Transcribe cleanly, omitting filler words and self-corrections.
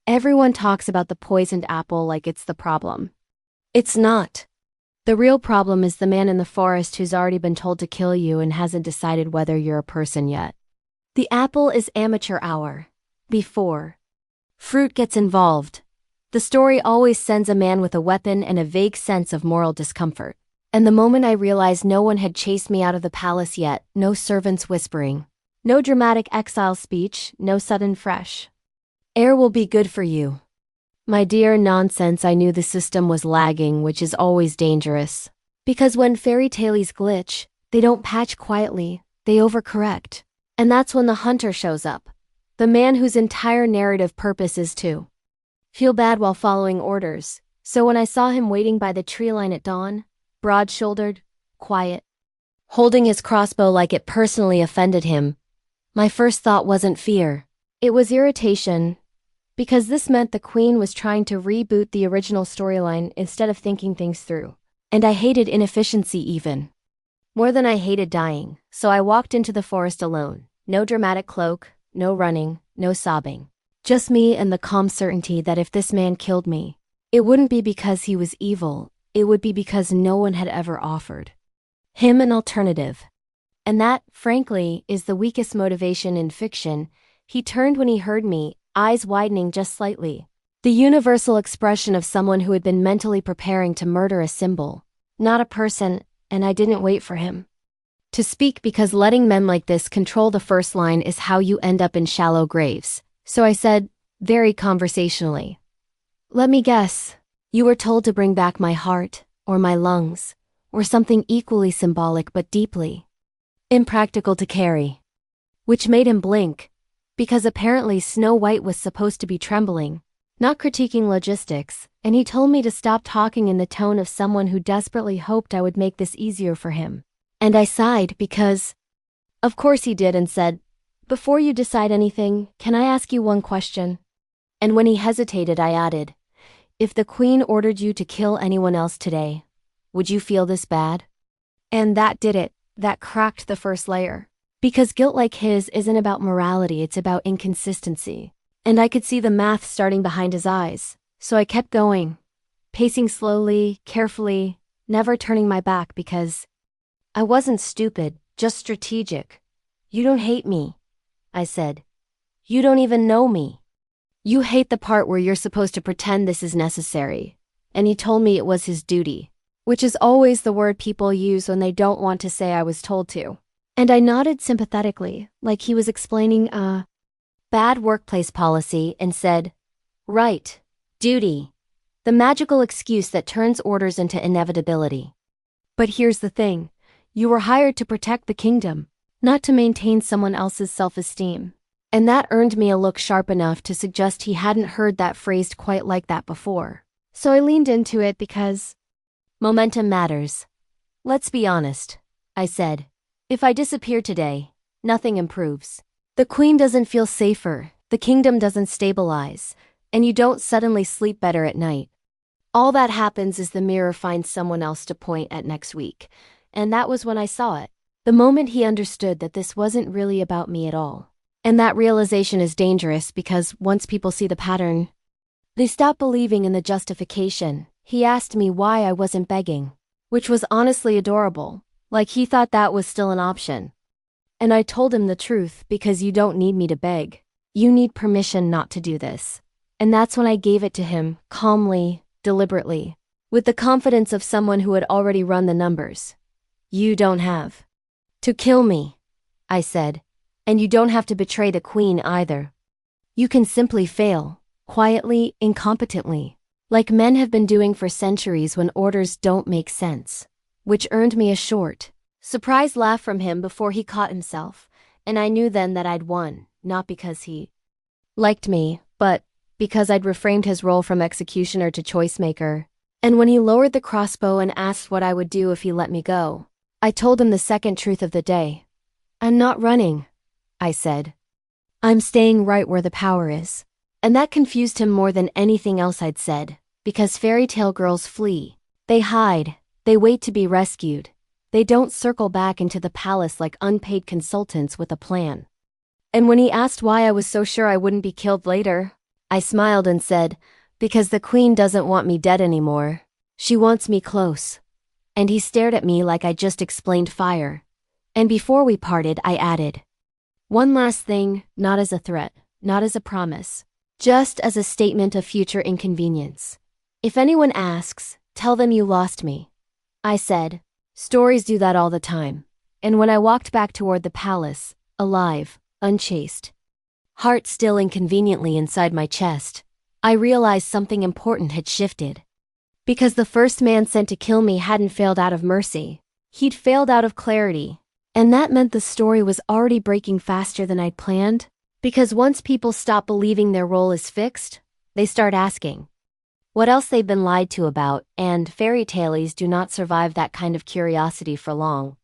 Everyone talks about the poisoned apple like it's the problem. It's not. The real problem is the man in the forest who's already been told to kill you and hasn't decided whether you're a person yet. The apple is amateur hour. Before fruit gets involved, the story always sends a man with a weapon and a vague sense of moral discomfort. And the moment I realized no one had chased me out of the palace yet, no servants whispering, no dramatic exile speech, no sudden fresh air will be good for you. My dear nonsense, I knew the system was lagging, which is always dangerous. Because when fairy tales glitch, they don't patch quietly, they overcorrect. And that's when the hunter shows up. The man whose entire narrative purpose is to feel bad while following orders. So when I saw him waiting by the tree line at dawn, broad-shouldered, quiet, holding his crossbow like it personally offended him, my first thought wasn't fear. It was irritation, because this meant the queen was trying to reboot the original storyline instead of thinking things through. And I hated inefficiency even more than I hated dying, so I walked into the forest alone. No dramatic cloak, no running, no sobbing. Just me and the calm certainty that if this man killed me, it wouldn't be because he was evil, it would be because no one had ever offered him an alternative. And that, frankly, is the weakest motivation in fiction. He turned when he heard me, eyes widening just slightly. The universal expression of someone who had been mentally preparing to murder a symbol, not a person, and I didn't wait for him to speak because letting men like this control the first line is how you end up in shallow graves. So I said, very conversationally, "Let me guess, you were told to bring back my heart, or my lungs, or something equally symbolic but deeply impractical to carry." Which made him blink, because apparently Snow White was supposed to be trembling, not critiquing logistics, and he told me to stop talking in the tone of someone who desperately hoped I would make this easier for him. And I sighed because, of course he did, and said, "Before you decide anything, can I ask you one question?" And when he hesitated, I added, "If the queen ordered you to kill anyone else today, would you feel this bad?" And that did it. That cracked the first layer. Because guilt like his isn't about morality, it's about inconsistency. And I could see the math starting behind his eyes, so I kept going, pacing slowly, carefully, never turning my back because I wasn't stupid, just strategic. "You don't hate me," I said. "You don't even know me. You hate the part where you're supposed to pretend this is necessary." And he told me it was his duty, which is always the word people use when they don't want to say I was told to. And I nodded sympathetically, like he was explaining a bad workplace policy, and said, "Right, duty. The magical excuse that turns orders into inevitability. But here's the thing. You were hired to protect the kingdom, not to maintain someone else's self-esteem." And that earned me a look sharp enough to suggest he hadn't heard that phrased quite like that before. So I leaned into it because momentum matters. "Let's be honest," I said. "If I disappear today, nothing improves. The queen doesn't feel safer, the kingdom doesn't stabilize, and you don't suddenly sleep better at night. All that happens is the mirror finds someone else to point at next week." And that was when I saw it. The moment he understood that this wasn't really about me at all. And that realization is dangerous because once people see the pattern, they stop believing in the justification. He asked me why I wasn't begging, which was honestly adorable, like he thought that was still an option. And I told him the truth, because you don't need me to beg. You need permission not to do this. And that's when I gave it to him, calmly, deliberately, with the confidence of someone who had already run the numbers. "You don't have to kill me," I said, "and you don't have to betray the queen either. You can simply fail, quietly, incompetently, like men have been doing for centuries when orders don't make sense." Which earned me a short, surprised laugh from him before he caught himself, and I knew then that I'd won, not because he liked me, but because I'd reframed his role from executioner to choice maker. And when he lowered the crossbow and asked what I would do if he let me go, I told him the second truth of the day. "I'm not running," I said. "I'm staying right where the power is." And that confused him more than anything else I'd said, because fairy tale girls flee. They hide, they wait to be rescued. They don't circle back into the palace like unpaid consultants with a plan. And when he asked why I was so sure I wouldn't be killed later, I smiled and said, because the queen doesn't want me dead anymore. She wants me close. And he stared at me like I just explained fire. And before we parted, I added, one last thing, not as a threat, not as a promise, just as a statement of future inconvenience. If anyone asks, tell them you lost me. I said, stories do that all the time. And when I walked back toward the palace, alive, unchased, heart still inconveniently inside my chest, I realized something important had shifted. Because the first man sent to kill me hadn't failed out of mercy. He'd failed out of clarity. And that meant the story was already breaking faster than I'd planned. Because once people stop believing their role is fixed, they start asking what else they've been lied to about, and fairy tales do not survive that kind of curiosity for long.